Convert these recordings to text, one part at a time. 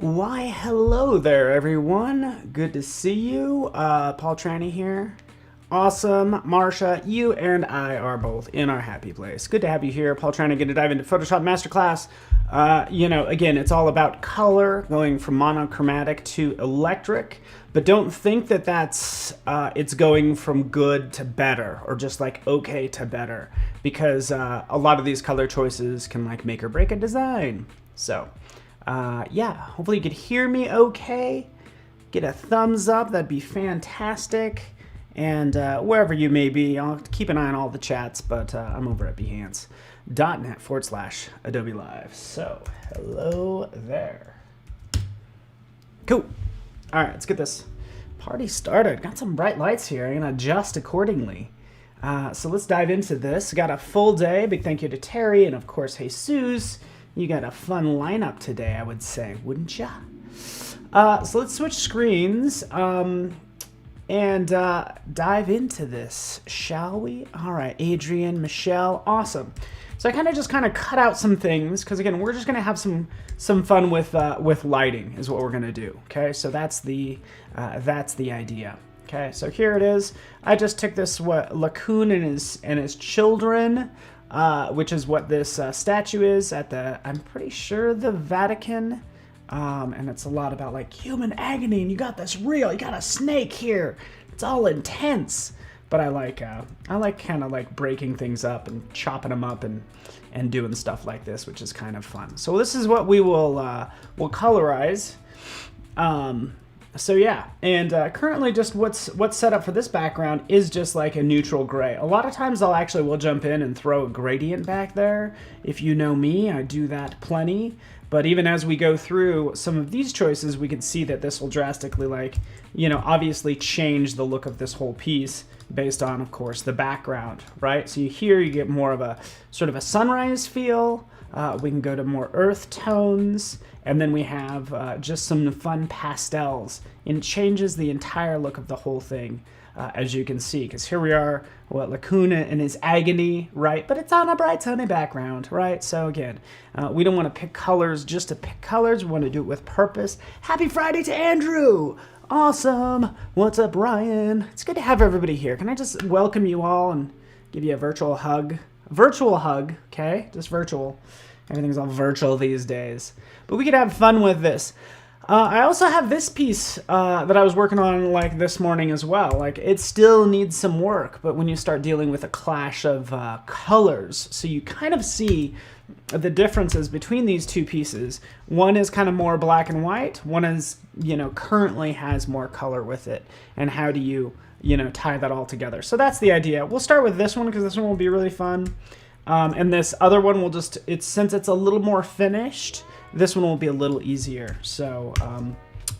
Why, hello there, everyone. Good to see you. Paul Tranny here. Awesome. Marsha, you and I are both in our happy place. Good to have you here. Paul Tranny, going to dive into Photoshop Masterclass. Again, it's all about color, going from monochromatic to electric. But don't think that it's going from good to better or just like okay to better, because a lot of these color choices can like make or break a design. So hopefully you could hear me okay. Get a thumbs up, that'd be fantastic. And wherever you may be, I'll keep an eye on all the chats, but I'm over at behance.net/Adobe Live. So, hello there. Cool. All right, let's get this party started. Got some bright lights here. I'm going to adjust accordingly. So let's dive into this. Got a full day. Big thank you to Terry and, of course, Jesus. You got a fun lineup today, I would say, wouldn't ya? So let's switch screens and dive into this, shall we? All right, Adrian, Michelle, awesome. So I kind of cut out some things because again, we're just gonna have some fun with lighting is what we're gonna do. Okay, so that's the idea. Okay, so here it is. I just took this Lacoon and his children. Which is what this statue is at I'm pretty sure the Vatican, and it's a lot about like human agony, and you got this real, you got a snake here, it's all intense, but I like kind of like breaking things up and chopping them up and doing stuff like this, which is kind of fun. So this is what we will colorize. So yeah, and currently just what's set up for this background is just like a neutral gray. A lot of times we'll jump in and throw a gradient back there. If you know me, I do that plenty. But even as we go through some of these choices, we can see that this will drastically obviously change the look of this whole piece based on, of course, the background, right? So here you get more of a sort of a sunrise feel. We can go to more earth tones, and then we have just some fun pastels, and it changes the entire look of the whole thing, as you can see, because here we are, Lacuna and his agony, right? But it's on a bright sunny background, right? So again, we don't want to pick colors just to pick colors. We want to do it with purpose. Happy Friday to Andrew! Awesome! What's up, Ryan? It's good to have everybody here. Can I just welcome you all and give you a virtual hug? Virtual hug, okay? Just virtual. Everything's all virtual these days. But we could have fun with this. I also have this piece that I was working on like this morning as well. Like it still needs some work, but when you start dealing with a clash of colors, so you kind of see the differences between these two pieces. One is kind of more black and white. One is, currently has more color with it. And how do you tie that all together? So that's the idea. We'll start with this one because this one will be really fun. And this other one will since it's a little more finished, this one will be a little easier. So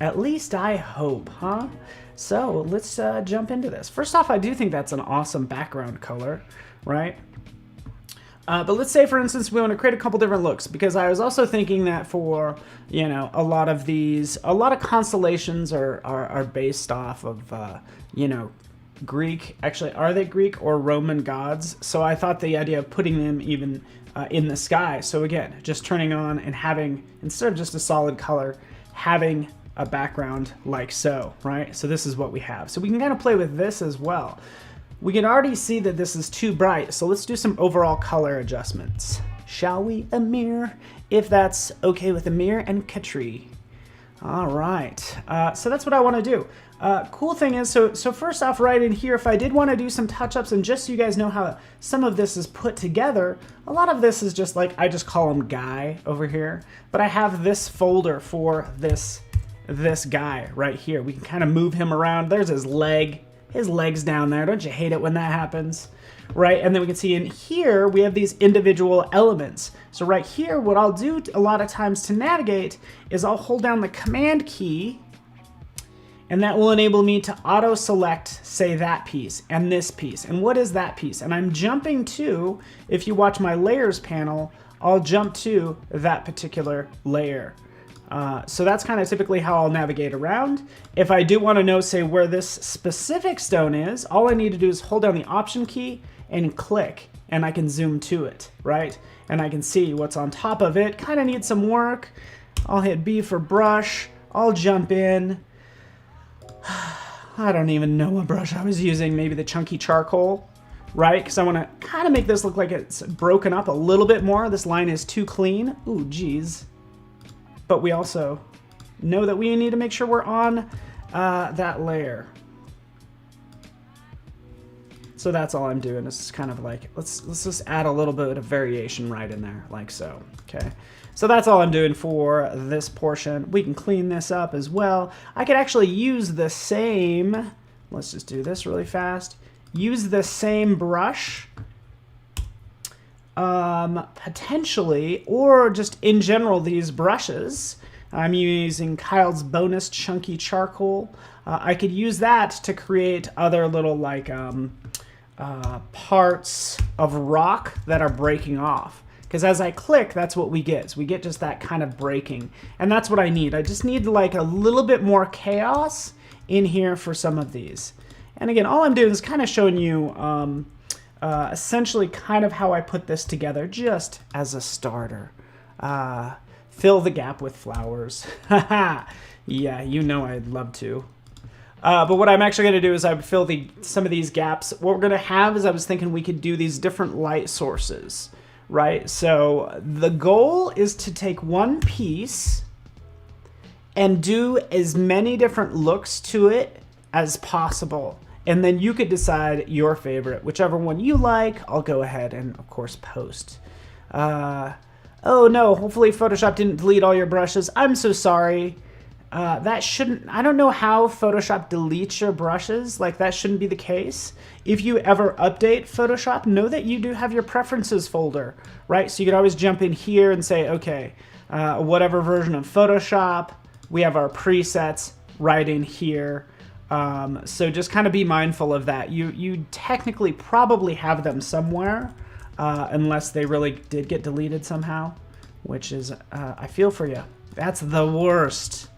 at least I hope, huh? So let's jump into this. First off, I do think that's an awesome background color, right? But let's say, for instance, we want to create a couple different looks, because I was also thinking that for, a lot of constellations are based off of, Greek. Actually, are they Greek or Roman gods? So I thought the idea of putting them even in the sky. So again, just turning on and having, instead of just a solid color, having a background like so, right? So this is what we have. So we can kind of play with this as well. We can already see that this is too bright, so let's do some overall color adjustments. Shall we, Amir? If that's okay with Amir and Katri. All right, so that's what I want to do. Cool thing is, so first off, right in here, if I did want to do some touch-ups, and just so you guys know how some of this is put together, a lot of this is just like, I just call him Guy over here, but I have this folder for this guy right here. We can kind of move him around. There's his leg's down there. Don't you hate it when that happens? Right, and then we can see in here, we have these individual elements. So right here, what I'll do a lot of times to navigate is I'll hold down the Command key, and that will enable me to auto-select, say, that piece and this piece. And what is that piece? And I'm jumping to, if you watch my layers panel, I'll jump to that particular layer. So that's kind of typically how I'll navigate around. If I do want to know, say, where this specific stone is, all I need to do is hold down the Option key and click, and I can zoom to it, right? And I can see what's on top of it. Kind of needs some work. I'll hit B for brush. I'll jump in. I don't even know what brush I was using. Maybe the chunky charcoal, right? Because I want to kind of make this look like it's broken up a little bit more. This line is too clean. Ooh, geez. But we also know that we need to make sure we're on that layer. So that's all I'm doing. This is kind of like, let's just add a little bit of variation right in there, like so, okay? So that's all I'm doing for this portion. We can clean this up as well. I could actually use the same, let's just do this really fast, use the same brush, potentially, or just in general, these brushes. I'm using Kyle's bonus chunky charcoal. I could use that to create other little like parts of rock that are breaking off. Because as I click, that's what we get. So we get just that kind of breaking. And that's what I need. I just need like a little bit more chaos in here for some of these. And again, all I'm doing is kind of showing you essentially kind of how I put this together just as a starter. Fill the gap with flowers. Yeah, you know I'd love to. But what I'm actually going to do is I would fill some of these gaps. What we're going to have is I was thinking we could do these different light sources, right? So the goal is to take one piece and do as many different looks to it as possible. And then you could decide your favorite. Whichever one you like, I'll go ahead and, of course, post. Oh no, hopefully Photoshop didn't delete all your brushes. I'm so sorry. That shouldn't, I don't know how Photoshop deletes your brushes. Like, that shouldn't be the case. If you ever update Photoshop, know that you do have your preferences folder, right? So you could always jump in here and say, okay, whatever version of Photoshop, we have our presets right in here. So just kind of be mindful of that. You technically probably have them somewhere, unless they really did get deleted somehow, which is, I feel for you. That's the worst.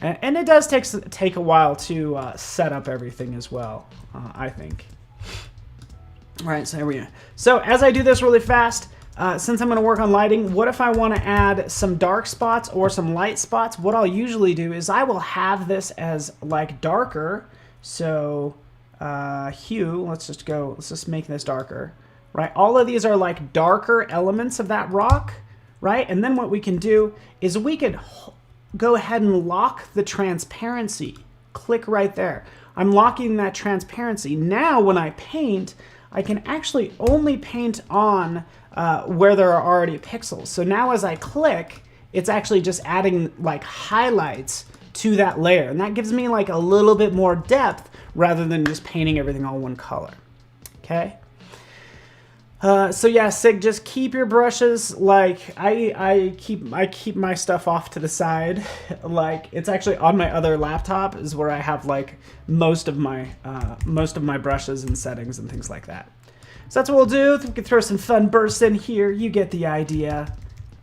And it does take a while to set up everything as well, I think. All right, so here we go. So as I do this really fast, since I'm going to work on lighting, what if I want to add some dark spots or some light spots? What I'll usually do is I will have this as like darker. So hue, let's just make this darker, right? All of these are like darker elements of that rock, right? And then what we can do is we could go ahead and lock the transparency. Click right there. I'm locking that transparency. Now when I paint, I can actually only paint on where there are already pixels. So now as I click, it's actually just adding like highlights to that layer. And that gives me like a little bit more depth rather than just painting everything all one color. Okay? So yeah, Sig, just keep your brushes, like, I keep my stuff off to the side. Like, it's actually on my other laptop is where I have like most of my brushes and settings and things like that. So that's what we'll do. We can throw some fun bursts in here. You get the idea.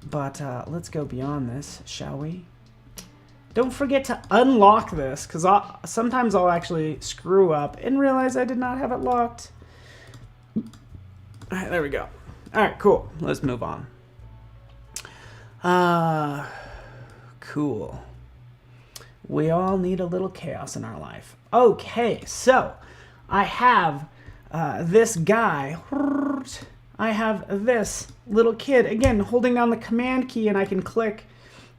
But let's go beyond this, shall we? Don't forget to unlock this, because sometimes I'll actually screw up and realize I did not have it locked. All right, there we go. All right, cool. Let's move on. Cool. We all need a little chaos in our life. Okay, so I have this guy. I have this little kid. Again, holding down the command key, and I can click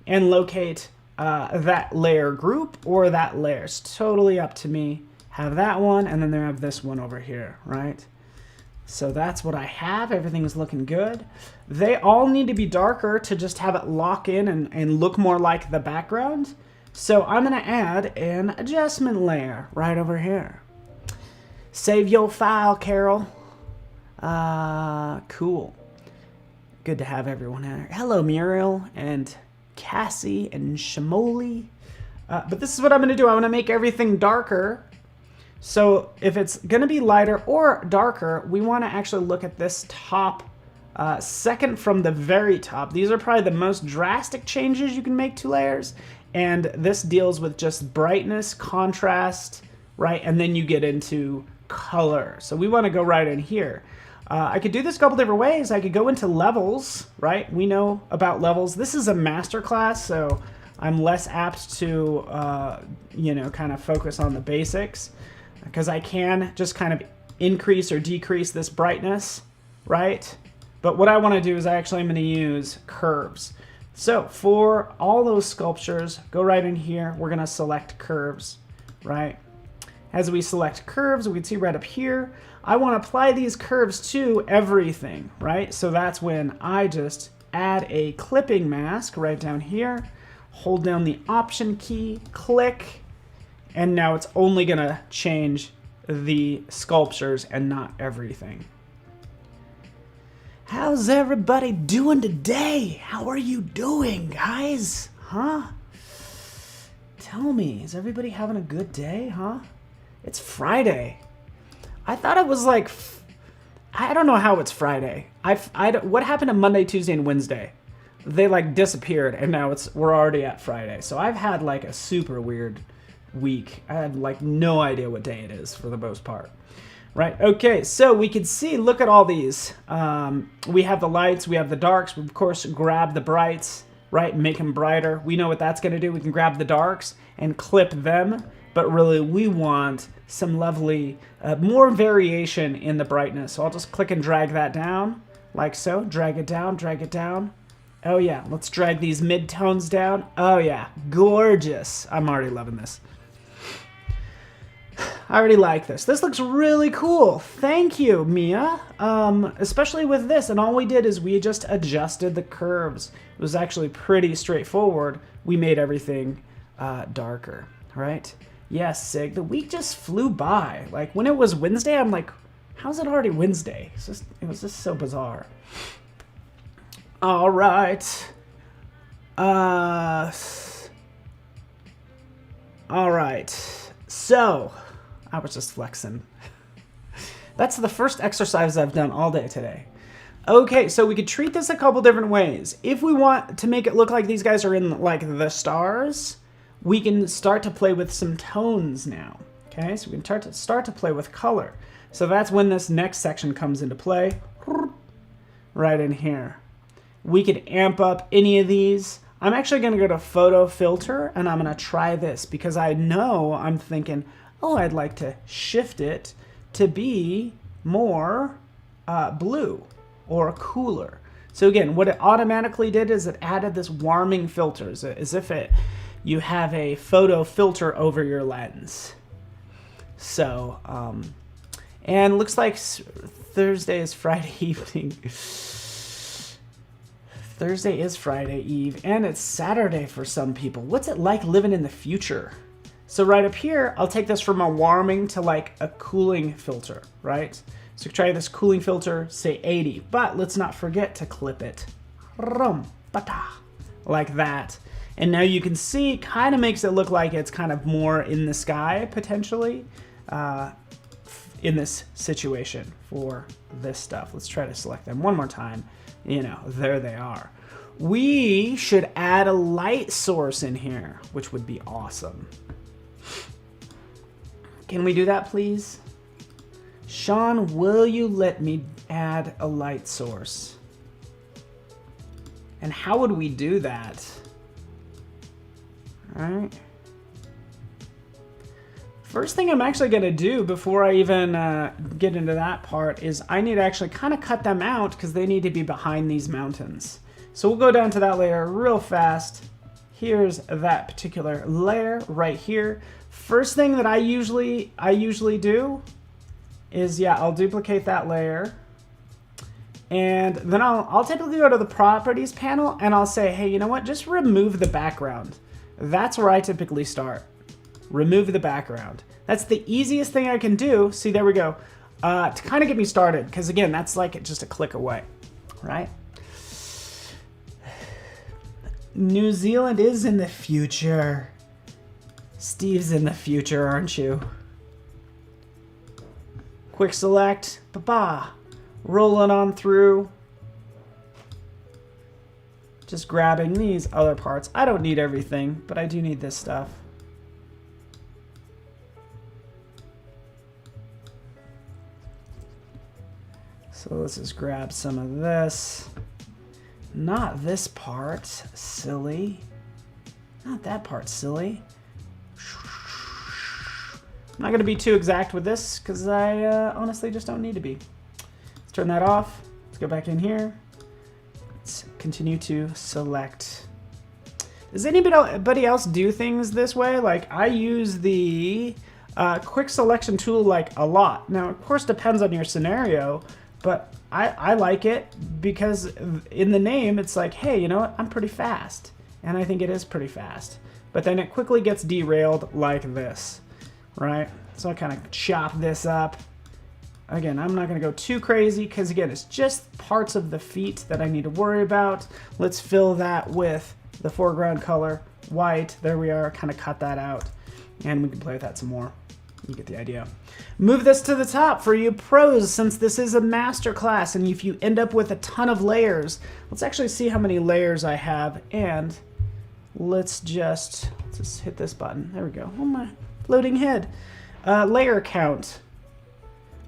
and locate that layer group or that layer. It's totally up to me. Have that one, and then they have this one over here, right? So that's what I have. Everything's looking good. They all need to be darker to just have it lock in and look more like the background. So I'm going to add an adjustment layer right over here. Save your file, Carol. Cool. Good to have everyone here. Hello, Muriel and Cassie and Shamoli. But this is what I'm going to do. I'm going to make everything darker. So if it's going to be lighter or darker, we want to actually look at this top second from the very top. These are probably the most drastic changes you can make to layers. And this deals with just brightness, contrast, right? And then you get into color. So we want to go right in here. I could do this a couple different ways. I could go into levels, right? We know about levels. This is a masterclass, so I'm less apt to, kind of focus on the basics, because I can just kind of increase or decrease this brightness, right? But what I want to do is I'm going to use curves. So for all those sculptures, go right in here. We're going to select curves, right? As we select curves, we can see right up here, I want to apply these curves to everything, right? So that's when I just add a clipping mask right down here, hold down the Option key, click, and now it's only going to change the sculptures and not everything. How's everybody doing today? How are you doing, guys? Huh? Tell me, is everybody having a good day, huh? It's Friday. I thought it was like, I don't know how it's Friday. What happened to Monday, Tuesday, and Wednesday? They like disappeared, and now we're already at Friday. So I've had like a super weird week. I had like no idea what day it is for the most part. Right, okay, so we can see, look at all these. We have the lights, we have the darks. We, of course, grab the brights, right, make them brighter. We know what that's going to do. We can grab the darks and clip them, but really we want some lovely, more variation in the brightness. So I'll just click and drag that down, like so. Drag it down, drag it down. Oh yeah, let's drag these mid-tones down. Oh yeah, gorgeous. I'm already loving this. I already like this. This looks really cool. Thank you, Mia. Especially with this, and all we did is we just adjusted the curves. It was actually pretty straightforward. We made everything darker, right? Yes, Sig, the week just flew by. Like, when it was Wednesday, I'm like, how's it already Wednesday? It was just so bizarre. All right. All right. So, I was just flexing. That's the first exercise I've done all day today. Okay, so we could treat this a couple different ways. If we want to make it look like these guys are in like the stars, we can start to play with some tones now. Okay, so we can start to play with color. So that's when this next section comes into play. Right in here. We could amp up any of these. I'm actually going to go to photo filter and I'm going to try this because I know I'm thinking, oh, I'd like to shift it to be more blue or cooler. So again, what it automatically did is it added this warming filter, as if you have a photo filter over your lens. So, and looks like Thursday is Friday evening. Thursday is Friday Eve, and it's Saturday for some people. What's it like living in the future? So right up here, I'll take this from a warming to like a cooling filter, right? So try this cooling filter, say 80, but let's not forget to clip it. Like that. And now you can see, kind of makes it look like it's kind of more in the sky, potentially, in this situation for this stuff. Let's try to select them one more time. You know, there they are. We should add a light source in here, which would be awesome. Can we do that, please? Sean, will you let me add a light source? And how would we do that? All right. First thing I'm actually going to do before I even get into that part is I need to actually kind of cut them out because they need to be behind these mountains. So we'll go down to that layer real fast Here's that particular layer right here. First thing that I usually do is, yeah, I'll duplicate that layer. And then I'll typically go to the properties panel and I'll say, hey, you know what? Just remove the background. That's where I typically start. Remove the background. That's the easiest thing I can do. See, there we go. To kind of get me started, because again, that's like just a click away, right? New Zealand is in the future. Steve's in the future, aren't you? Quick select, ba-ba. Rolling on through. Just grabbing these other parts. I don't need everything, but I do need this stuff. So let's just grab some of this. Not this part, silly. Not that part, silly. I'm not going to be too exact with this because I honestly just don't need to be. Let's turn that off. Let's go back in here. Let's continue to select. Does anybody else do things this way? Like, I use the quick selection tool like a lot. Now, of course, depends on your scenario, but I like it because in the name, it's like, hey, you know what? I'm pretty fast. And I think it is pretty fast. But then it quickly gets derailed like this, right? So I kind of chop this up. Again, I'm not going to go too crazy because, again, it's just parts of the feet that I need to worry about. Let's fill that with the foreground color, white. There we are. Kind of cut that out. And we can play with that some more. You get the idea. Move this to the top for you pros, since this is a master class. And if you end up with a ton of layers, let's actually see how many layers I have. And let's just hit this button. There we go. Oh, my floating head. Layer count.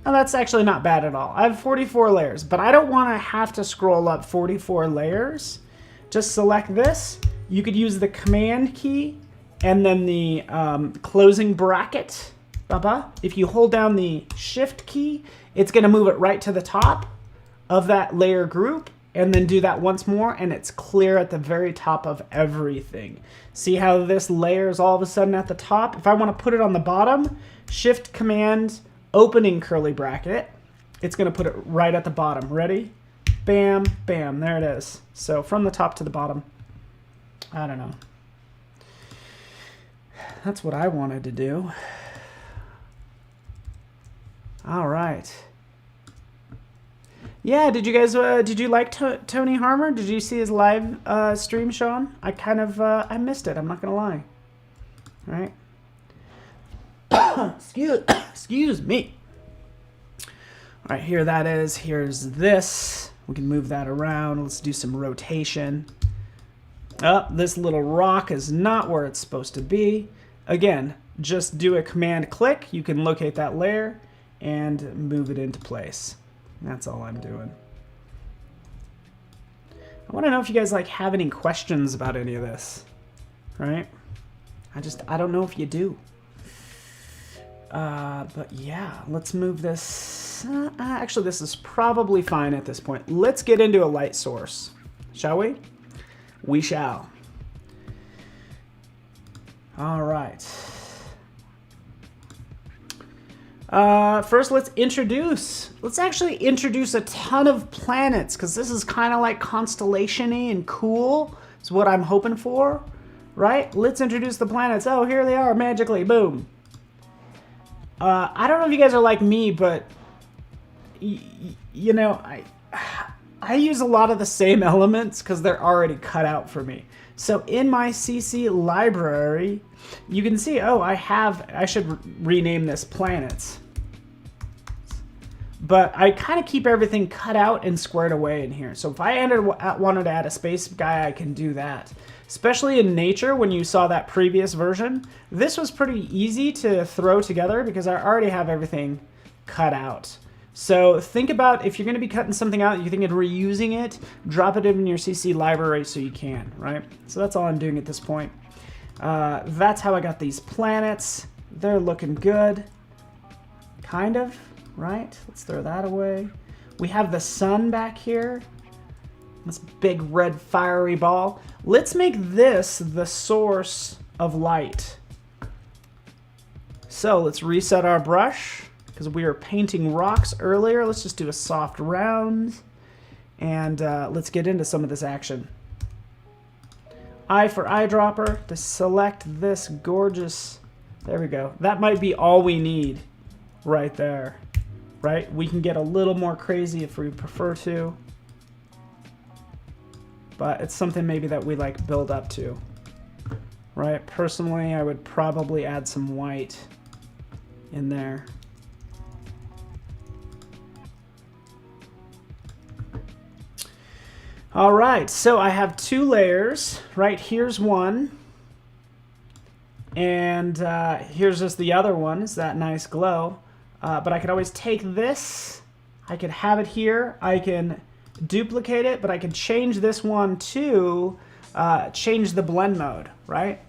Now, that's actually not bad at all. I have 44 layers, but I don't want to have to scroll up 44 layers. Just select this. You could use the command key and then the closing bracket. If you hold down the shift key, it's going to move it right to the top of that layer group, and then do that once more, and it's clear at the very top of everything. See how this layer is all of a sudden at the top? If I want to put it on the bottom, shift command opening curly bracket, it's going to put it right at the bottom. Ready? Bam, bam, there it is. So from the top to the bottom. I don't know. That's what I wanted to do. All right. Yeah, did you guys, did you like Tony Harmer? Did you see his live stream, Sean? I kind of, I missed it, I'm not going to lie. All right. Excuse me. All right, here that is. Here's this. We can move that around. Let's do some rotation. Oh, this little rock is not where it's supposed to be. Again, just do a command click. You can locate that layer and move it into place. That's all I'm doing. I want to know if you guys have any questions about any of this, right? I don't know if you do. But yeah, let's move this. Actually, this is probably fine at this point. Let's get into a light source, shall we? We shall. All right. First, let's actually introduce a ton of planets, because this is kind of like constellation-y and cool. Is what I'm hoping for, right? Let's introduce the planets. Oh, here they are, magically, boom. I don't know if you guys are like me, but you know, I use a lot of the same elements because they're already cut out for me. So in my CC library, you can see, oh, I should rename this planets. But I kind of keep everything cut out and squared away in here. So if I wanted to add a space guy, I can do that. Especially in nature, when you saw that previous version, this was pretty easy to throw together because I already have everything cut out. So think about if you're going to be cutting something out, you're thinking of reusing it, drop it in your CC library so you can, right? So that's all I'm doing at this point. That's how I got these planets. They're looking good. Kind of, right? Let's throw that away. We have the sun back here. This big red fiery ball. Let's make this the source of light. So let's reset our brush because we were painting rocks earlier. Let's just do a soft round and let's get into some of this action. Eye for eyedropper to select this gorgeous, there we go. That might be all we need right there, right? We can get a little more crazy if we prefer to, but it's something maybe that we like build up to, right? Personally, I would probably add some white in there. All right, so I have 2 layers, right? Here's one, and here's just the other one. It's that nice glow, but I could always take this, I could have it here, I can duplicate it, but I can change this one to change the blend mode, right?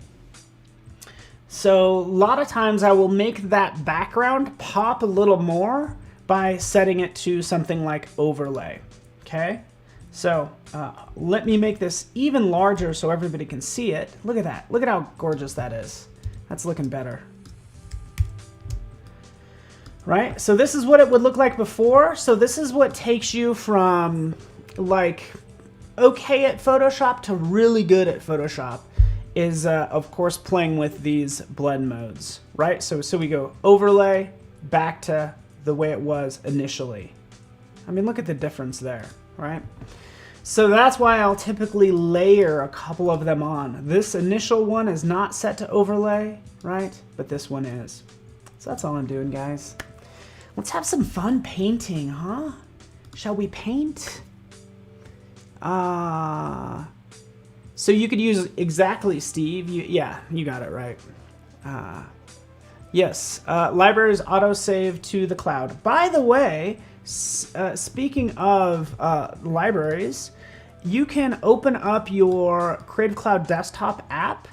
So a lot of times I will make that background pop a little more by setting it to something like overlay, okay? So let me make this even larger so everybody can see it. Look at that. Look at how gorgeous that is. That's looking better. Right? So this is what it would look like before. So this is what takes you from like okay at Photoshop to really good at Photoshop is, of course, playing with these blend modes, right? So we go overlay back to the way it was initially. I mean, look at the difference there, right? So that's why I'll typically layer a couple of them on. This initial one is not set to overlay, right? But this one is. So that's all I'm doing, guys. Let's have some fun painting, huh? Shall we paint? So you could use exactly, Steve. Yeah, you got it right. Yes, libraries autosave to the cloud. By the way, speaking of libraries, you can open up your Creative Cloud desktop app,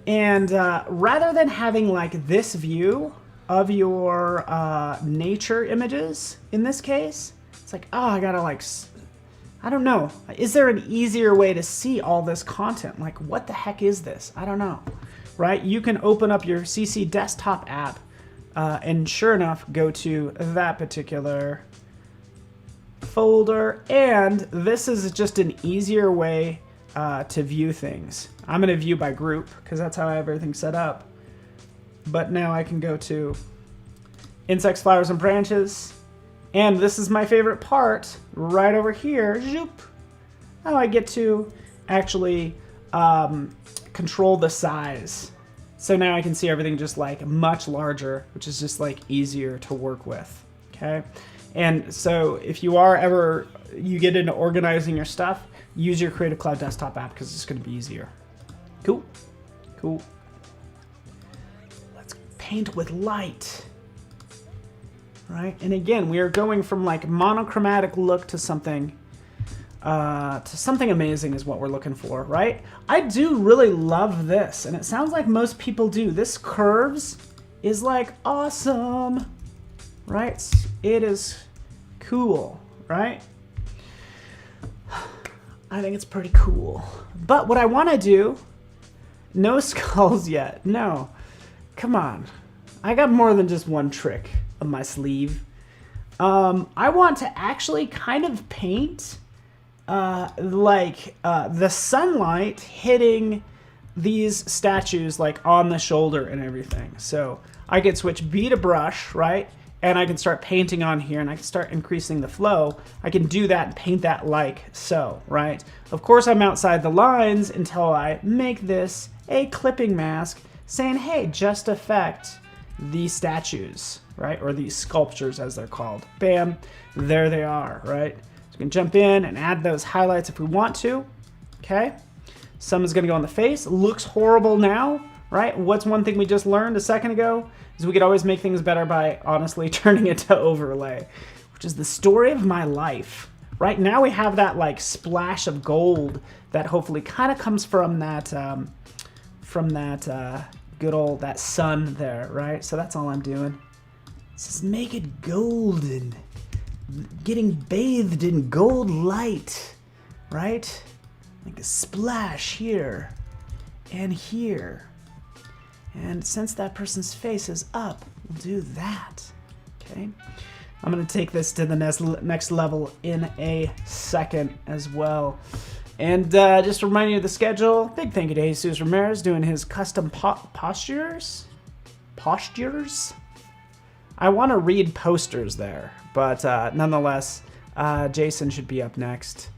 and rather than having like this view of your nature images, in this case, it's like, oh, I gotta like, I don't know. Is there an easier way to see all this content? Like, what the heck is this? I don't know, right? You can open up your CC desktop app and sure enough, go to that particular folder. And this is just an easier way to view things. I'm gonna view by group because that's how I have everything set up. But now I can go to insects, flowers, and branches. And this is my favorite part, right over here. Zoop. Oh, I get to actually control the size. So now I can see everything just like much larger, which is just like easier to work with, okay? And so if you are ever, you get into organizing your stuff, use your Creative Cloud desktop app because it's gonna be easier. Cool, cool. Let's paint with light. Right, and again, we are going from like monochromatic look to something amazing is what we're looking for, right? I do really love this, and it sounds like most people do. This curves is like awesome, right? It is cool, right? I think it's pretty cool. But what I want to do, no skulls yet. No, come on. I got more than just one trick of my sleeve. I want to actually kind of paint the sunlight hitting these statues like on the shoulder and everything. So I could switch B to brush, right? And I can start painting on here and I can start increasing the flow. I can do that and paint that like so, right? Of course, I'm outside the lines until I make this a clipping mask saying, hey, just affect these statues, right? Or these sculptures as they're called. Bam, there they are, right? So we can jump in and add those highlights if we want to, okay? Some is gonna go on the face. Looks horrible now, right? What's one thing we just learned a second ago? Is we could always make things better by honestly turning it to overlay, which is the story of my life. Right now we have that like splash of gold that hopefully kind of comes from that good old, that sun there, right? So that's all I'm doing. Just make it golden, getting bathed in gold light. right? Like a splash here and here. And since that person's face is up, we'll do that, okay? I'm gonna take this to the next level in a second as well. And just to remind you of the schedule, big thank you to Jesus Ramirez doing his custom postures. I want to read posters there, but nonetheless, Jason should be up next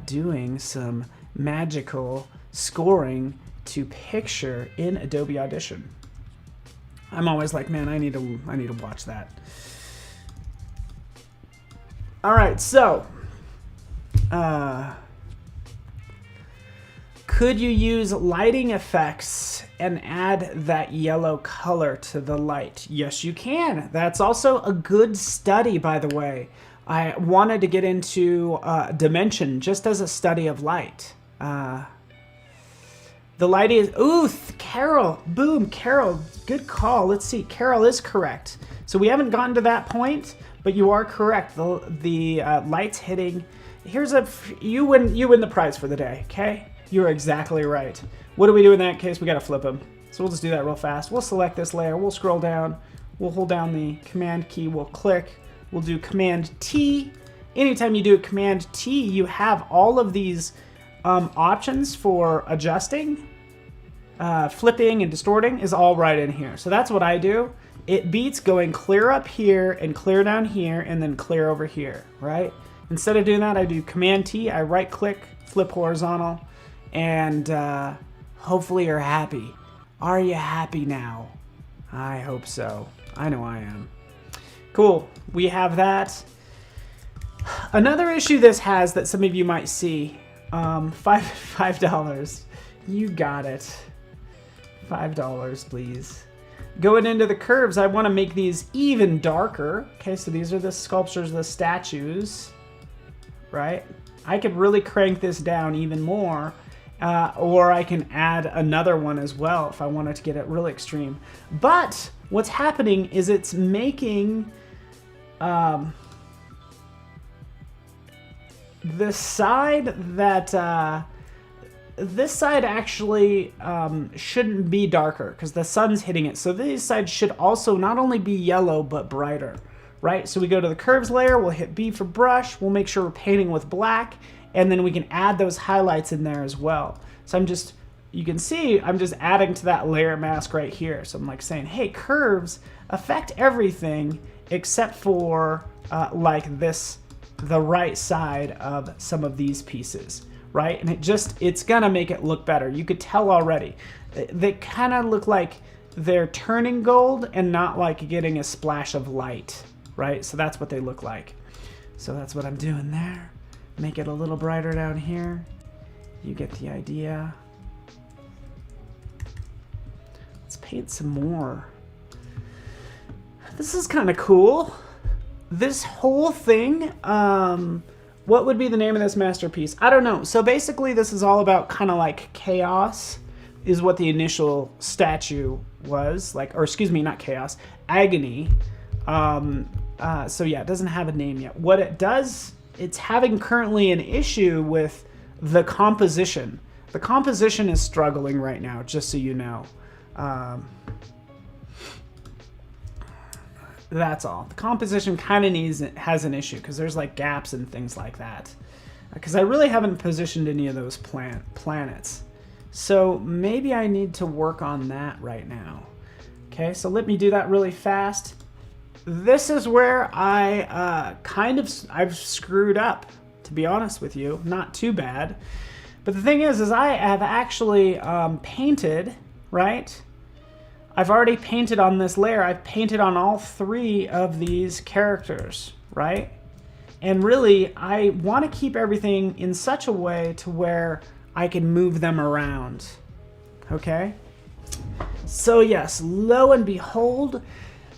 doing some magical scoring to picture in Adobe Audition. I'm always like, man, I need to watch that. All right, so could you use lighting effects and add that yellow color to the light? Yes, you can. That's also a good study, by the way. I wanted to get into dimension just as a study of light. The light is, ooh, Carol, boom, Carol, good call. Let's see, Carol is correct. So we haven't gotten to that point, but you are correct. The light's hitting. Here's you win the prize for the day, okay? You're exactly right. What do we do in that case? We gotta flip them. So we'll just do that real fast. We'll select this layer, we'll scroll down, we'll hold down the Command key, we'll click, we'll do Command T. Anytime you do a Command T, you have all of these options for adjusting, flipping and distorting is all right in here. So that's what I do. It beats going clear up here and clear down here and then clear over here, right? Instead of doing that, I do Command T, I right click, flip horizontal, and hopefully you're happy. Are you happy now? I hope so. I know I am. Cool, we have that. Another issue this has that some of you might see, $5. You got it. $5, please. Going into the curves, I want to make these even darker. Okay, so these are the sculptures, the statues, right? I could really crank this down even more, or I can add another one as well if I wanted to get it really extreme. But what's happening is it's making the side that this side actually shouldn't be darker because the sun's hitting it. So these sides should also not only be yellow but brighter, right? So we go to the curves layer, we'll hit B for brush, we'll make sure we're painting with black, and then we can add those highlights in there as well. So you can see I'm just adding to that layer mask right here. So I'm like saying, hey, curves affect everything except for like this, the right side of some of these pieces, right? And it's gonna make it look better. You could tell already. They kind of look like they're turning gold and not like getting a splash of light, right? So that's what they look like. So that's what I'm doing there. Make it a little brighter down here. You get the idea. Let's paint some more. This is kind of cool. This whole thing, what would be the name of this masterpiece? I don't know. So basically this is all about kind of like chaos is what the initial statue was, like, or excuse me, not chaos, agony. So yeah, it doesn't have a name yet. What it does, it's having currently an issue with the composition. The composition is struggling right now, just so you know. That's all. The composition kind of has an issue because there's like gaps and things like that. Because I really haven't positioned any of those planets. So maybe I need to work on that right now. Okay, so let me do that really fast. This is where I've screwed up, to be honest with you. Not too bad. But the thing is I have actually painted, right? I've already painted on this layer. I've painted on all three of these characters, right? And really, I want to keep everything in such a way to where I can move them around, okay? So yes, lo and behold,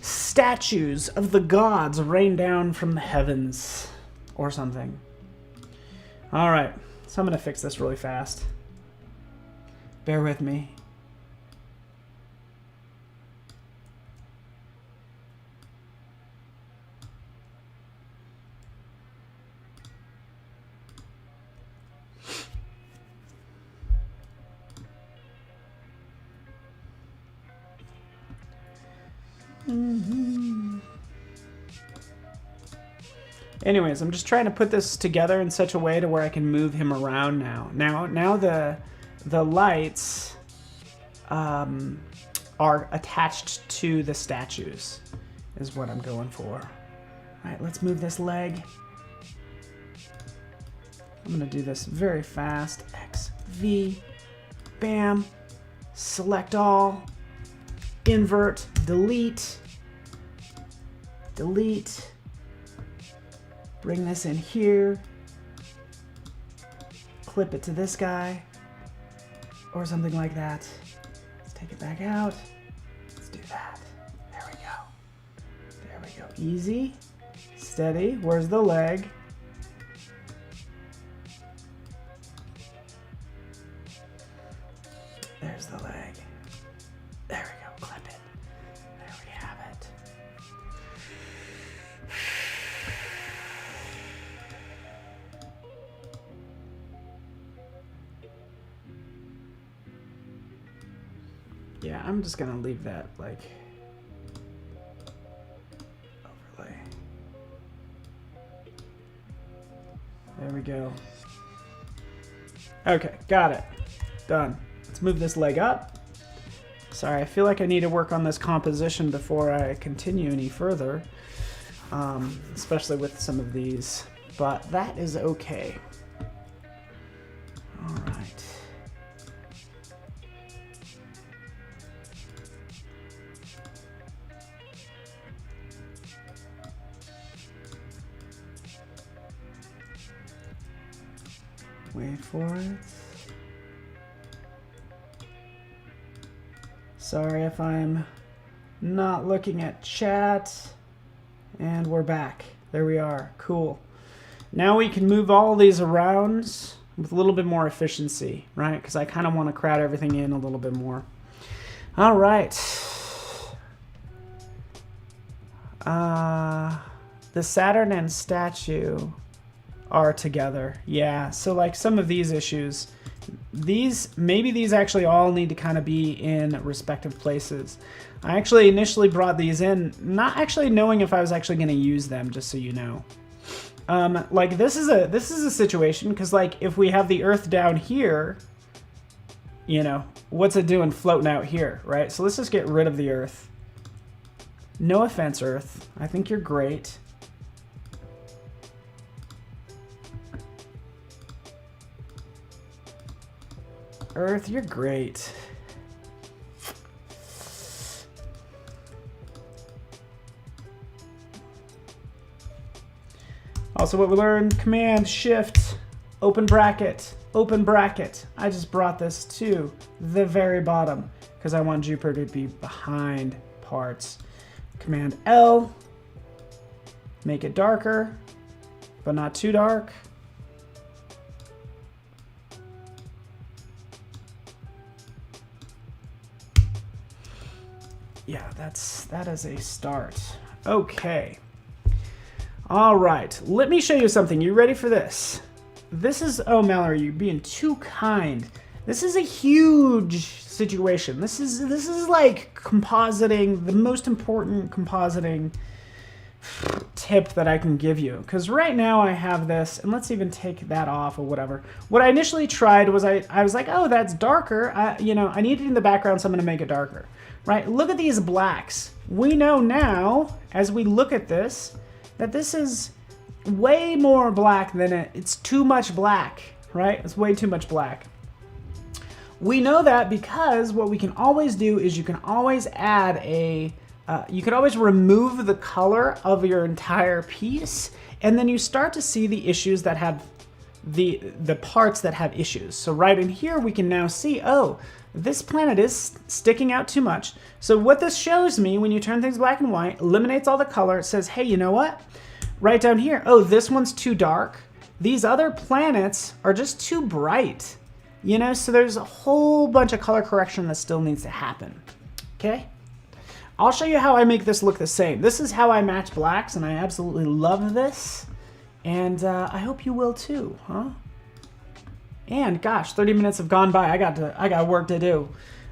statues of the gods rain down from the heavens, or something. All right, so I'm gonna fix this really fast. Bear with me. Anyways, I'm just trying to put this together in such a way to where I can move him around now. Now the lights are attached to the statues, is what I'm going for. All right, let's move this leg. I'm gonna do this very fast. X, V, bam, select all, invert, delete, delete, bring this in here, clip it to this guy, or something like that. Let's take it back out. Let's do that. There we go. There we go. Easy, steady. Where's the leg? There's the leg. There we go. Clip it. There we have it. Yeah, I'm just gonna leave that like overlay. There we go. Okay, got it. Done. Let's move this leg up. Sorry, I feel like I need to work on this composition before I continue any further, especially with some of these, but that is okay. All right. Wait for it. Sorry if I'm not looking at chat. And we're back. There we are. Cool. Now we can move all these around with a little bit more efficiency, right? Because I kind of want to crowd everything in a little bit more. All right. The Saturn and statue are together. Yeah, so like some of these issues, maybe these actually all need to kind of be in respective places. I actually initially brought these in, not actually knowing if I was actually going to use them, just so you know. Like this is a situation, because like if we have the Earth down here, you know, what's it doing floating out here, right? So let's just get rid of the Earth. No offense, Earth. I think you're great. Earth, you're great. Also, what we learned, Command, Shift, open bracket, open bracket. I just brought this to the very bottom because I want Jupiter to be behind parts. Command L, make it darker, but not too dark. Yeah, that is a start. Okay. All right, let me show you something. You ready for this? This is, oh Mallory, you're being too kind. This is a huge situation. This is like compositing, the most important compositing tip that I can give you. Because right now I have this, and let's even take that off or whatever. What I initially tried was I was like, oh, that's darker. You know, I need it in the background, so I'm gonna make it darker. Right, look at these blacks. We know now, as we look at this, that this is way more black than it's too much black, right? It's way too much black. We know that because what we can always do is you can always add a, you can always remove the color of your entire piece, and then you start to see the issues that have, the parts that have issues. So right in here, we can now see, oh, this planet is sticking out too much. So what this shows me, when you turn things black and white, eliminates all the color, it says, hey, you know what? Right down here, oh, this one's too dark. These other planets are just too bright. You know, so there's a whole bunch of color correction that still needs to happen. Okay? I'll show you how I make this look the same. This is how I match blacks, and I absolutely love this. And I hope you will too, huh? And gosh, 30 minutes have gone by. I got work to do.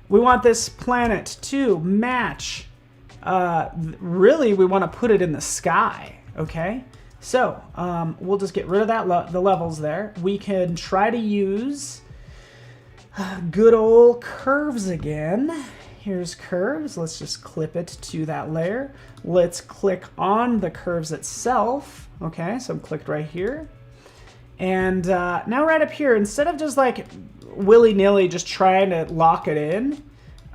We want this planet to match really we want to put it in the sky, okay? So we'll just get rid of that the levels there. We can try to use good old curves again. Here's curves. Let's just clip it to that layer. Let's click on the curves itself. Okay, so I'm clicked right here. And now right up here, instead of just like willy-nilly just trying to lock it in,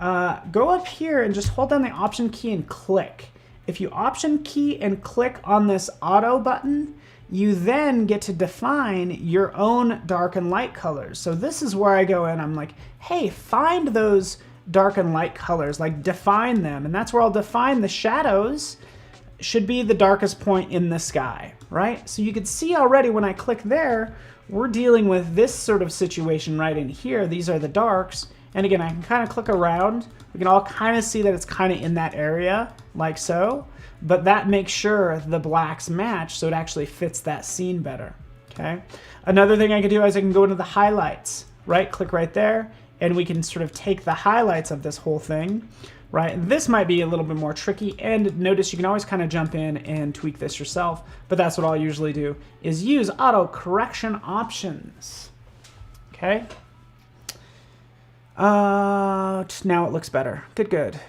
go up here and just hold down the Option key and click. If you Option key and click on this auto button, you then get to define your own dark and light colors. So this is where I go in. I'm like, hey, find those dark and light colors, like define them. And that's where I'll define the shadows should be the darkest point in the sky, right? So you can see already when I click there, we're dealing with this sort of situation right in here. These are the darks. And again, I can kind of click around. We can all kind of see that it's kind of in that area, like so. But that makes sure the blacks match so it actually fits that scene better, okay? Another thing I can do is I can go into the highlights, right? Click right there, and we can sort of take the highlights of this whole thing, right? This might be a little bit more tricky, and notice you can always kind of jump in and tweak this yourself, but that's what I'll usually do, is use auto correction options, okay? Now it looks better. Good.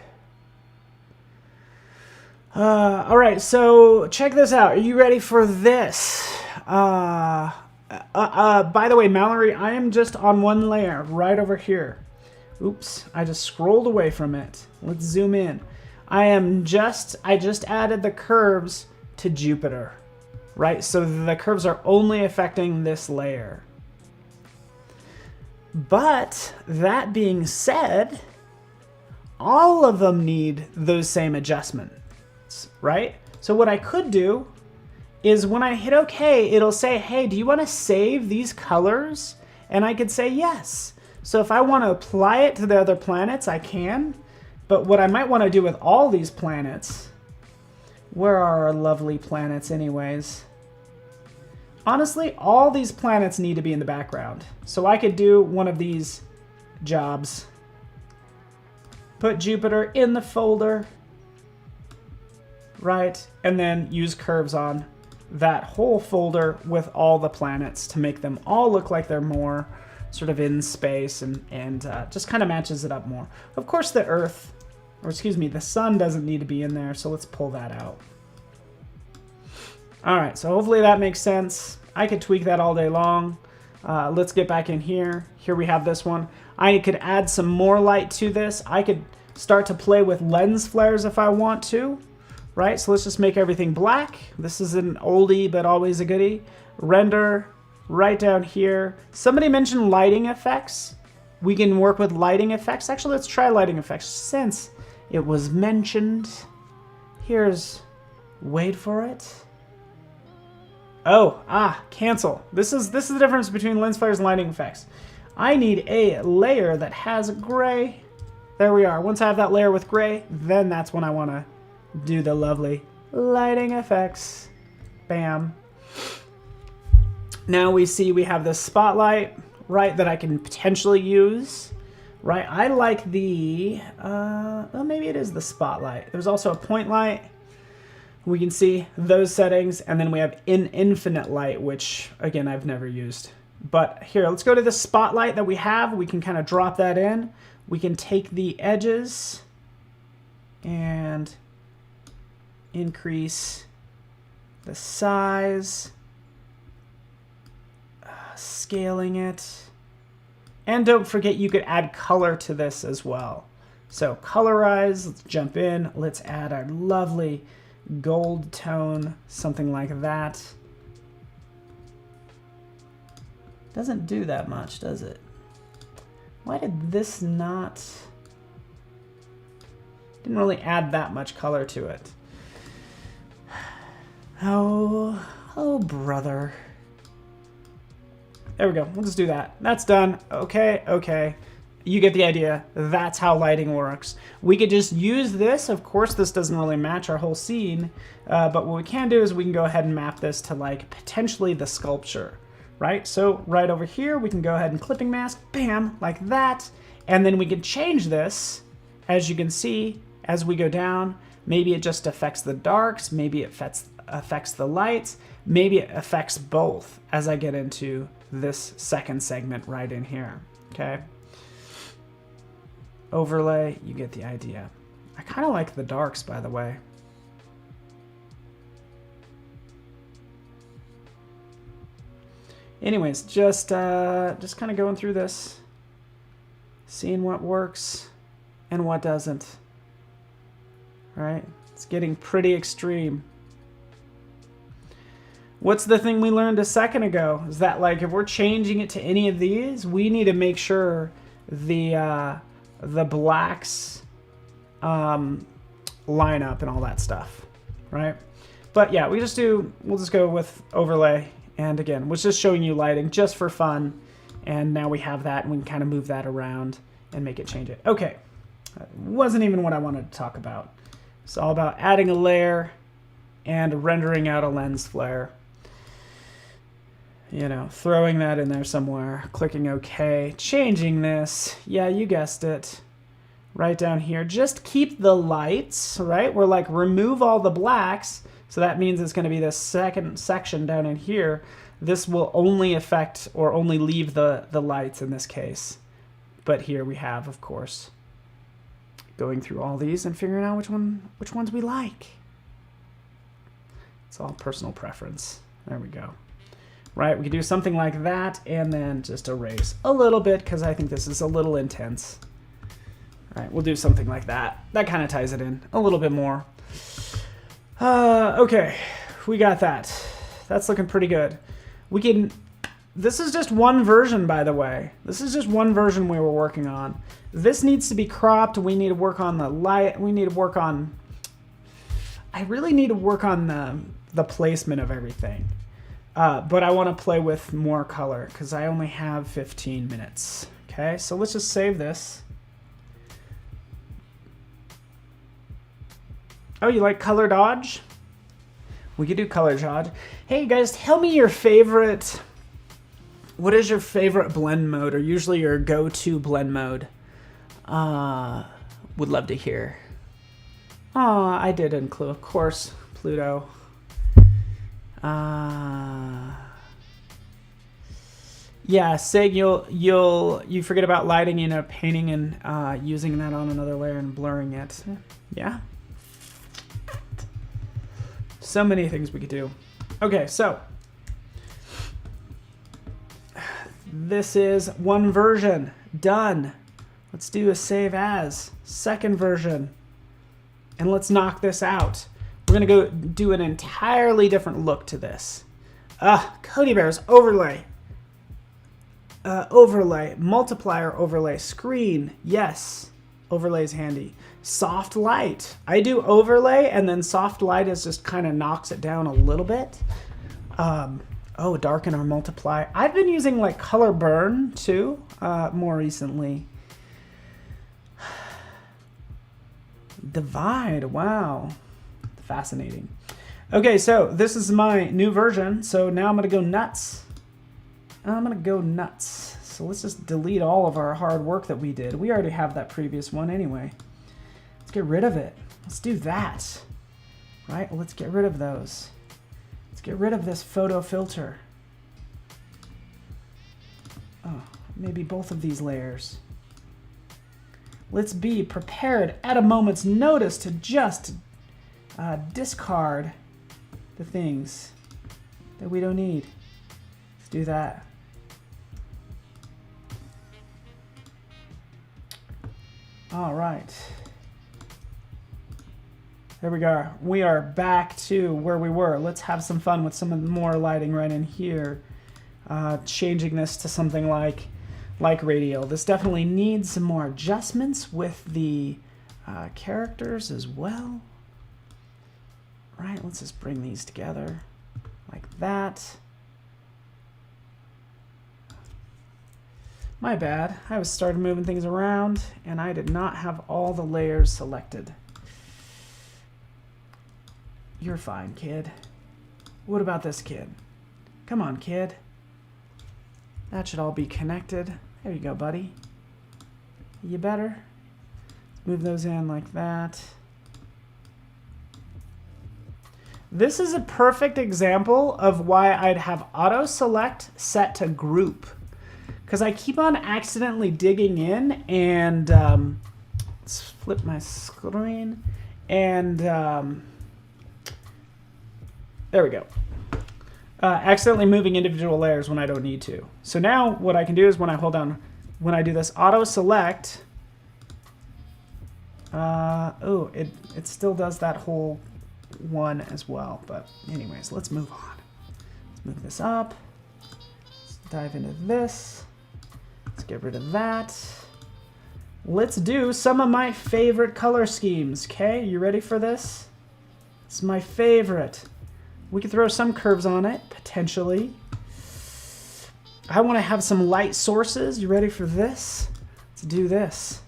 All right, so check this out. Are you ready for this? By the way, Mallory, I am just on one layer right over here. Oops, I just scrolled away from it. Let's zoom in. I just added the curves to Jupiter, right? So the curves are only affecting this layer. But that being said, all of them need those same adjustments, right? So what I could do is when I hit OK, it'll say, hey, do you want to save these colors? And I could say yes. So if I want to apply it to the other planets, I can. But what I might want to do with all these planets, where are our lovely planets anyways? Honestly, all these planets need to be in the background. So I could do one of these jobs. Put Jupiter in the folder, right? And then use curves on that whole folder with all the planets to make them all look like they're more sort of in space and just kind of matches it up more. Of course, the Earth, or excuse me, the sun doesn't need to be in there, so let's pull that out. All right, so hopefully that makes sense. I could tweak that all day long. Let's get back in here. Here we have this one. I could add some more light to this. I could start to play with lens flares if I want to, right? So let's just make everything black. This is an oldie, but always a goodie. Render right down here. Somebody mentioned lighting effects. We can work with lighting effects. Actually, let's try lighting effects since it was mentioned. Here's, wait for it. Cancel. This is the difference between lens flares and lighting effects. I need a layer that has gray. There we are. Once I have that layer with gray, then that's when I want to do the lovely lighting effects. Bam. Now we see we have this spotlight, right, that I can potentially use, right? I like the, well, maybe it is the spotlight. There's also a point light. We can see those settings, and then we have infinite light, which, again, I've never used. But here, let's go to the spotlight that we have. We can kind of drop that in. We can take the edges and increase the size, scaling it. And don't forget, you could add color to this as well. So colorize, let's jump in. Let's add our lovely gold tone, something like that. Doesn't do that much, does it? Why did this not? Didn't really add that much color to it. Oh, brother. There we go. We'll just do that. That's done. Okay. You get the idea. That's how lighting works. We could just use this. Of course, this doesn't really match our whole scene, but what we can do is we can go ahead and map this to like potentially the sculpture, right? So right over here, we can go ahead and clipping mask, bam, like that. And then we can change this, as you can see, as we go down. Maybe it just affects the darks. Maybe it affects the lights. Maybe it affects both as I get into this second segment right in here. Okay. Overlay, you get the idea. I kind of like the darks, by the way. Anyways, just kind of going through this, seeing what works and what doesn't. Right? It's getting pretty extreme. What's the thing we learned a second ago? Is that like if we're changing it to any of these, we need to make sure the blacks line up and all that stuff, right? But yeah, we'll just go with overlay. And again, was just showing you lighting just for fun. And now we have that and we can kind of move that around and make it change it. Okay, that wasn't even what I wanted to talk about. It's all about adding a layer and rendering out a lens flare. You know, throwing that in there somewhere, clicking OK, changing this. Yeah, you guessed it. Right down here. Just keep the lights, right? We're like remove all the blacks. So that means it's going to be this second section down in here. This will only affect or only leave the lights in this case. But here we have, of course, going through all these and figuring out which ones we like. It's all personal preference. There we go. Right, we could do something like that and then just erase a little bit because I think this is a little intense. All right, we'll do something like that. That kind of ties it in a little bit more. Okay, we got that. That's looking pretty good. This is just one version, by the way. This is just one version we were working on. This needs to be cropped. We need to work on the light. We need to work on, I really need to work on the placement of everything. But I want to play with more color because I only have 15 minutes. Okay, so let's just save this. Oh, you like color dodge? We could do color dodge. Hey guys, tell me your favorite, what is your favorite blend mode or usually your go-to blend mode? Would love to hear. I did include, of course, Pluto. Yeah, Sig, you forget about lighting, you know, painting and using that on another layer and blurring it. Yeah. So many things we could do. Okay, so this is one version done. Let's do a save as second version, and let's knock this out. We're gonna go do an entirely different look to this. Cody Bears overlay, overlay, multiplier overlay, screen. Yes, overlay is handy. Soft light. I do overlay and then soft light is just kind of knocks it down a little bit. Oh, darken or multiply. I've been using like color burn too, more recently. Divide, wow. Fascinating. Okay, so this is my new version. So now I'm gonna go nuts. So let's just delete all of our hard work that we did. We already have that previous one anyway. Let's get rid of it. Let's do that. Right, let's get rid of those. Let's get rid of this photo filter. Oh, maybe both of these layers. Let's be prepared at a moment's notice to just discard the things that we don't need. Let's do that. All right. There we go. We are back to where we were. Let's have some fun with some more lighting right in here. Changing this to something like radial. This definitely needs some more adjustments with the characters as well. Right, let's just bring these together like that. My bad. I was started moving things around and I did not have all the layers selected. You're fine, kid. What about this kid? Come on, kid. That should all be connected. There you go, buddy. You better. Move those in like that. This is a perfect example of why I'd have auto select set to group, because I keep on accidentally digging in and let's flip my screen and there we go. Accidentally moving individual layers when I don't need to. So now what I can do is when I hold down, when I do this auto select, it still does that whole one as well. But anyways, let's move on. Let's move this up. Let's dive into this. Let's get rid of that. Let's do some of my favorite color schemes. Okay, you ready for this? It's my favorite. We could throw some curves on it, potentially. I want to have some light sources. You ready for this? Let's do this.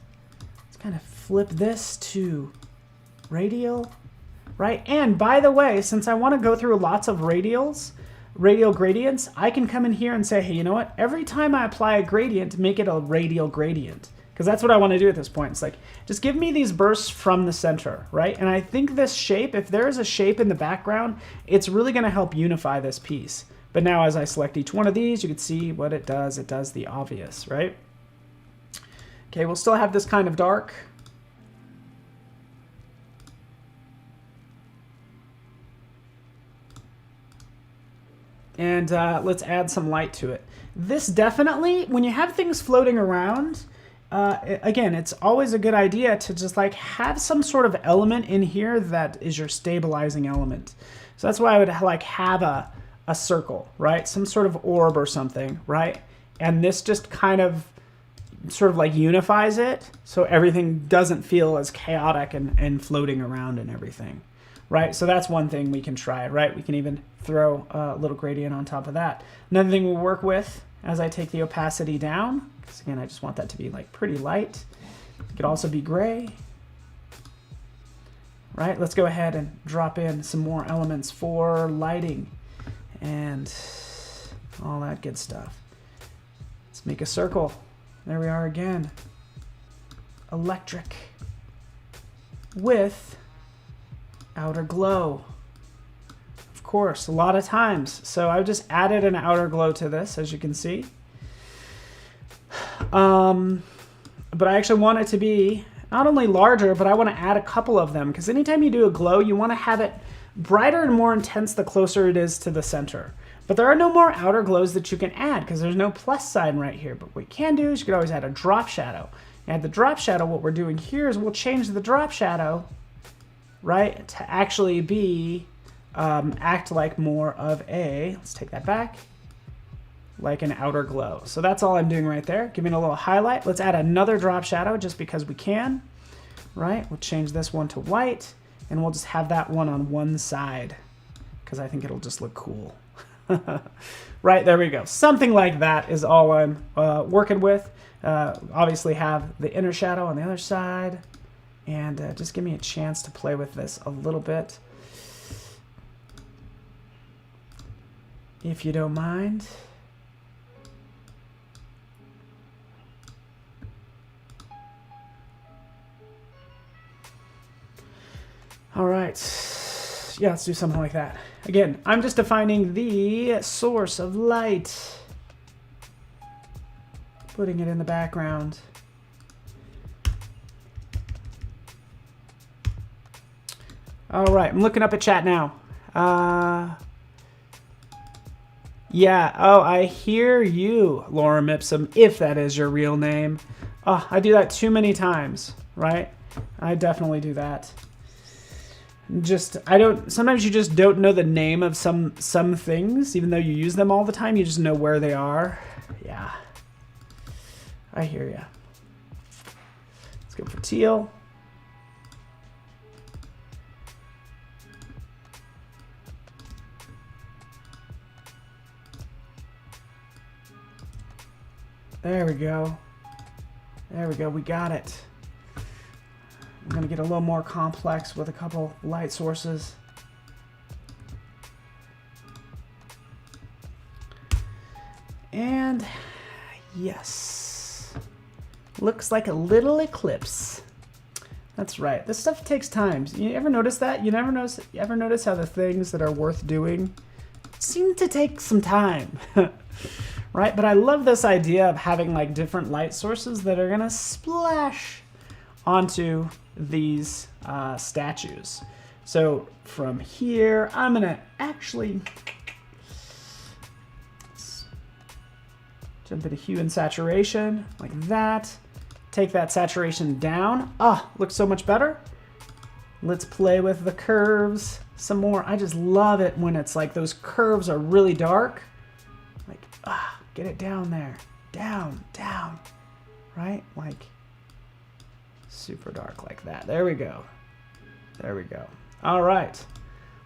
Let's kind of flip this to radial, right? And by the way, since I want to go through lots of radial gradients, I can come in here and say, hey, you know what? Every time I apply a gradient, make it a radial gradient. Because that's what I want to do at this point. It's like, just give me these bursts from the center, right? And I think this shape, if there is a shape in the background, it's really going to help unify this piece. But now as I select each one of these, you can see what it does. It does the obvious, right? Okay, we'll still have this kind of dark. And let's add some light to it. This definitely, when you have things floating around, again, it's always a good idea to just like have some sort of element in here that is your stabilizing element. So that's why I would like have a circle, right? Some sort of orb or something, right? And this just kind of sort of like unifies it so everything doesn't feel as chaotic and floating around and everything, right? So that's one thing we can try, right? We can even throw a little gradient on top of that. Another thing we'll work with as I take the opacity down, because again, I just want that to be like pretty light. It could also be gray, right? Let's go ahead and drop in some more elements for lighting and all that good stuff. Let's make a circle. There we are again. Electric with outer glow. Of course, a lot of times. So I've just added an outer glow to this, as you can see. But I actually want it to be not only larger, but I want to add a couple of them, because anytime you do a glow, you want to have it brighter and more intense the closer it is to the center. But there are no more outer glows that you can add because there's no plus sign right here. But what you can do is you can always add a drop shadow. Add the drop shadow. What we're doing here is we'll change the drop shadow, right, to actually be act like more of a, let's take that back, like an outer glow. So that's all I'm doing right there. Giving a little highlight. Let's add another drop shadow just because we can, right? We'll change this one to white and we'll just have that one on one side because I think it'll just look cool. Right, there we go. Something like that is all I'm working with. Obviously have the inner shadow on the other side and just give me a chance to play with this a little bit, if you don't mind. All right, yeah, let's do something like that. Again, I'm just defining the source of light, putting it in the background. All right, I'm looking up at chat now. Yeah, oh, I hear you, Laura Mipsum, if that is your real name. Oh, I do that too many times, right? I definitely do that. Sometimes you just don't know the name of some things, even though you use them all the time, you just know where they are. Yeah, I hear ya. Let's go for teal. There we go. There we go, we got it. I'm gonna get a little more complex with a couple light sources. And yes, looks like a little eclipse. That's right. This stuff takes time. You ever notice that? You ever notice how the things that are worth doing seem to take some time, right? But I love this idea of having like different light sources that are gonna splash onto these statues. So from here, I'm gonna actually jump into hue and saturation like that. Take that saturation down. Ah, looks so much better. Let's play with the curves some more. I just love it when it's like those curves are really dark. Like, get it down there. Down, down, right? Like super dark like that. There we go. There we go. All right,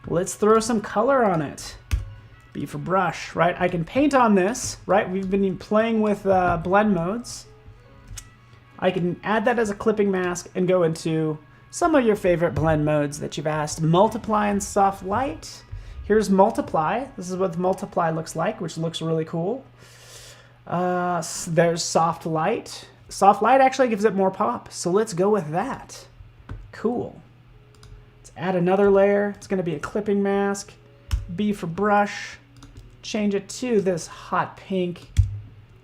let's throw some color on it. B for brush, right? I can paint on this, right? We've been playing with blend modes. I can add that as a clipping mask and go into some of your favorite blend modes that you've asked. Multiply and soft light. Here's multiply. This is what multiply looks like, which looks really cool. There's soft light. Soft light actually gives it more pop, so let's go with that. Cool. Let's add another layer. It's gonna be a clipping mask. B for brush. Change it to this hot pink,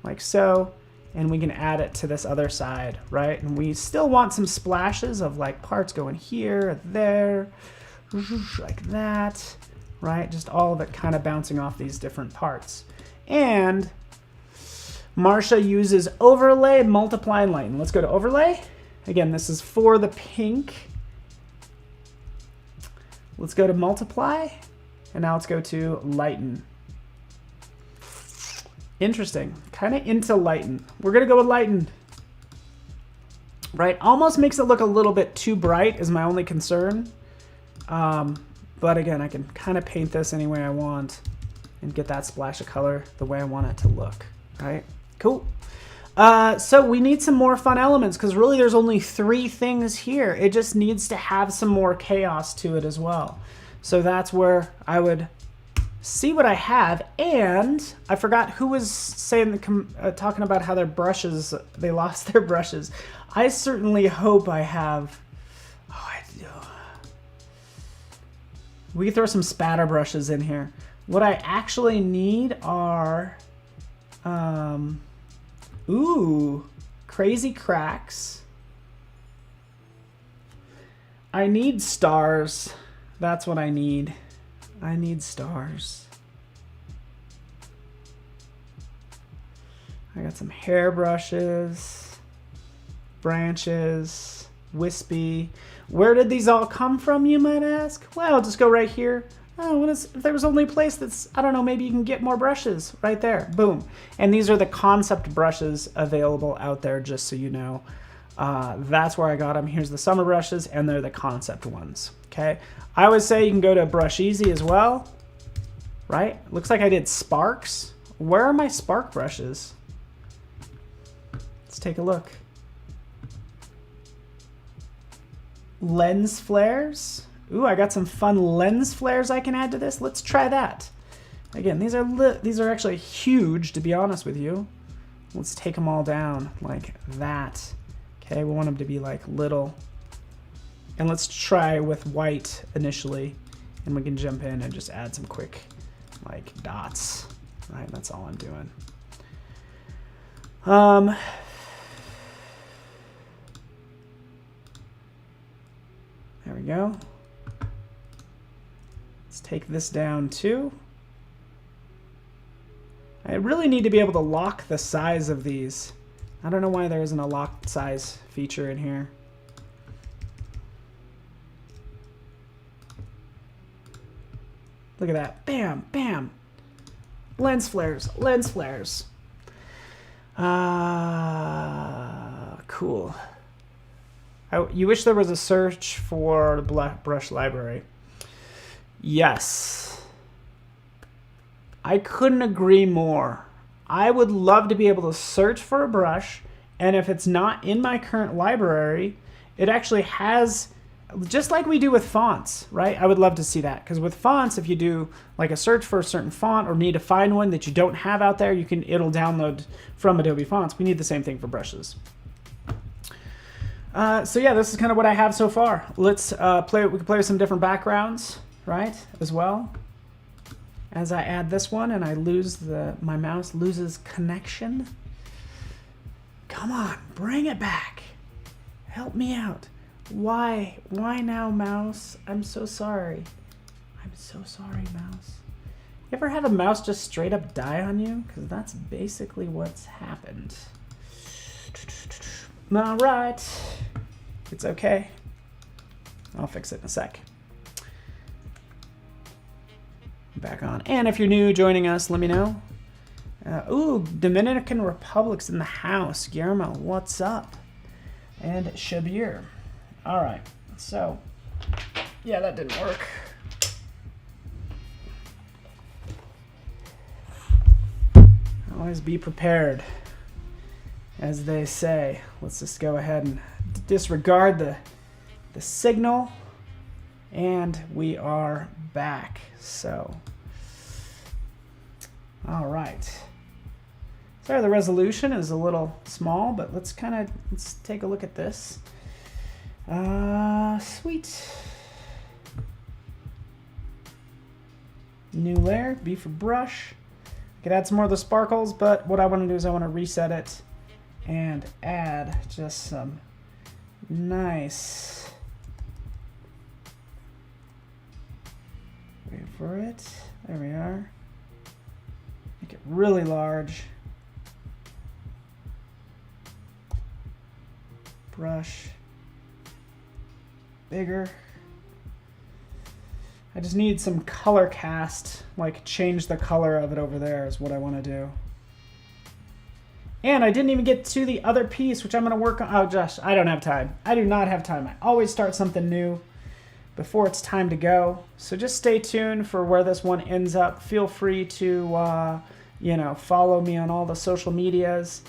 like so. And we can add it to this other side, right? And we still want some splashes of like parts going here, there, like that, right? Just all of it kind of bouncing off these different parts. And Marsha uses overlay, multiply, and lighten. Let's go to overlay. Again, this is for the pink. Let's go to multiply, and now let's go to lighten. Interesting, kind of into lighten. We're gonna go with lighten. Right, almost makes it look a little bit too bright is my only concern. But again, I can kind of paint this any way I want and get that splash of color the way I want it to look, right? Cool. So we need some more fun elements because really there's only 3 things here. It just needs to have some more chaos to it as well. So that's where I would see what I have. And I forgot who was saying, talking about how their brushes, they lost their brushes. I certainly hope I have, we can throw some spatter brushes in here. What I actually need are, crazy cracks. I need stars. That's what I need. I need stars. I got some hair brushes, branches, wispy. Where did these all come from, you might ask? Well, just go right here. Oh, if there was only a place that's, I don't know, maybe you can get more brushes right there. Boom. And these are the concept brushes available out there, just so you know. That's where I got them. Here's the summer brushes, and they're the concept ones. Okay. I would say you can go to Brush Easy as well, right? Looks like I did sparks. Where are my spark brushes? Let's take a look. Lens flares. Ooh, I got some fun lens flares I can add to this. Let's try that. Again, these are actually huge, to be honest with you. Let's take them all down like that. Okay, we want them to be like little. And let's try with white initially, and we can jump in and just add some quick like dots. Right, that's all I'm doing. There we go. Let's take this down too. I really need to be able to lock the size of these. I don't know why there isn't a lock size feature in here. Look at that. Bam, bam. Lens flares, lens flares. Cool. You wish there was a search for the brush library. Yes. I couldn't agree more. I would love to be able to search for a brush, and if it's not in my current library, it actually has, just like we do with fonts, right? I would love to see that, because with fonts, if you do like a search for a certain font or need to find one that you don't have out there, it'll download from Adobe Fonts. We need the same thing for brushes. So yeah, this is kind of what I have so far. Let's play. We can play with some different backgrounds, right? As well. As I add this one and I lose my mouse loses connection. Come on, bring it back. Help me out. Why? Why now, mouse? I'm so sorry. I'm so sorry, mouse. You ever have a mouse just straight up die on you? Because that's basically what's happened. All right. It's okay. I'll fix it in a sec. Back on. And if you're new joining us, let me know. Ooh, Dominican Republic's in the house. Guillermo, what's up? And Shabir. All right. So, yeah, that didn't work. Always be prepared, as they say. Let's just go ahead and disregard the signal. And we are back. So, all right. Sorry, the resolution is a little small, but let's take a look at this. Sweet. New layer, B for brush. I could add some more of the sparkles, but what I want to do is I want to reset it and add just some nice. Wait for it. There we are. Make it really large. Brush. Bigger. I just need some color cast, like change the color of it over there is what I want to do. And I didn't even get to the other piece, which I'm going to work on. Oh, Josh, I don't have time. I do not have time. I always start something new before it's time to go. So just stay tuned for where this one ends up. Feel free to, follow me on all the social medias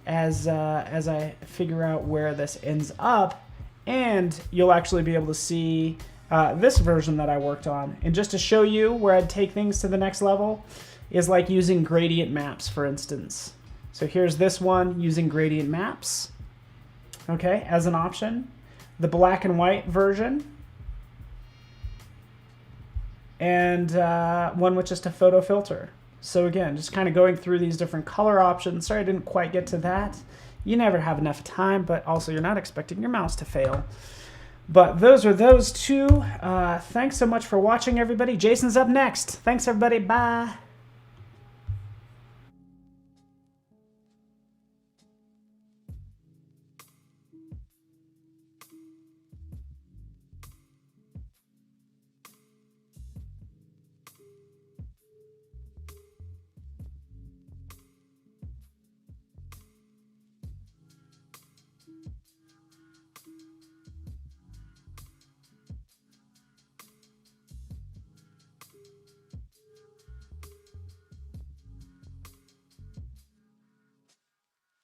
as I figure out where this ends up. And you'll actually be able to see this version that I worked on. And just to show you where I'd take things to the next level is like using gradient maps, for instance. So here's this one using gradient maps, okay, as an option. The black and white version. And one with just a photo filter. So again, just kind of going through these different color options. Sorry I didn't quite get to that. You never have enough time, but also you're not expecting your mouse to fail. But those are those two. Thanks so much for watching, everybody. Jason's up next. Thanks, everybody. Bye.